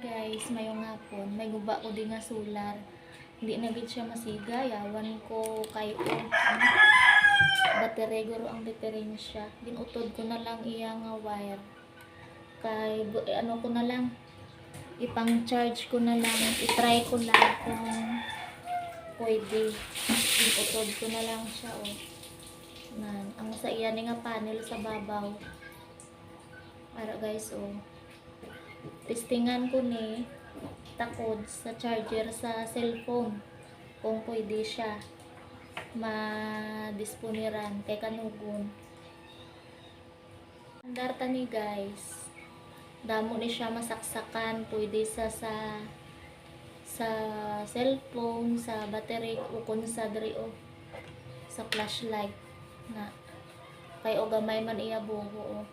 guys, mayong hapon. May guba ko din nga solar. Hindi na gid siya masiga. Yawan ko kay battery guro ang diferensya. Ginutod ko na lang iya nga wire. Kay ano ko na lang, ipang charge ko na lang, i-try ko lang kung pwede. Ginutod ko na lang siya nan ang sa iya ni nga panel sa babaw. Para guys testingan ko ni takod sa charger sa cellphone kung pwede siya madisponiran kay kanugon. Andar tani guys, damo ni siya masaksakan, pwede sa cellphone, sa battery o kun sa diri sa flashlight na kay o gamay man iya buho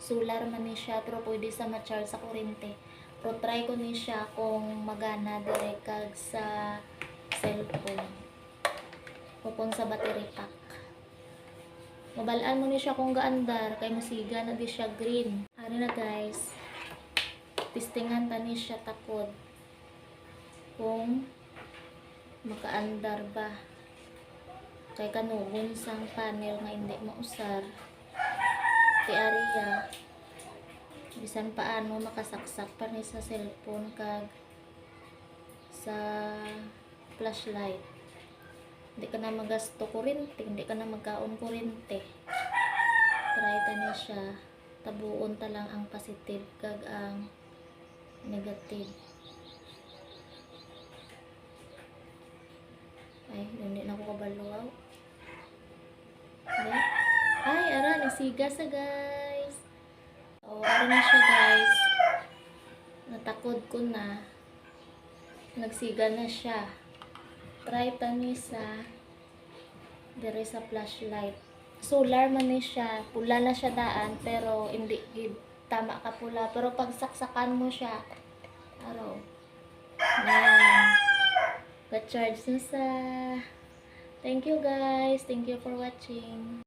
solar man ni siya, pero pwede sa ma-charge sa kuryente. Pero try ko ni siya kung magana direct kag sa cellphone o kung sa battery pack. Mabalaan mo ni siya kung gaandar kay musiga na di siya green. Ano na guys, testingan ta ni siya takod kung makaandar ba kay kanugon sang panel nga hindi mausar ti area bisan paano makasaksak pa ni sa cellphone kag sa flashlight. Hindi ka na magasto kuryente, hindi ka na magkaon kuryente. Try ta ni siya, tabuon ta lang ang positive kag ang negative. Ay, hindi na ako kabaluaw. Okay? Ay, ara, nagsiga sa guys. Ano na siya guys. Natakod ko na. Nagsiga na siya. Try ta ni sa dire sa flashlight. Solar man ni siya. Pula na siya daan, pero hindi tama ka pula. Pero pag saksakan mo siya, araw. Ayan. Pa-charge na sa. Thank you guys. Thank you for watching.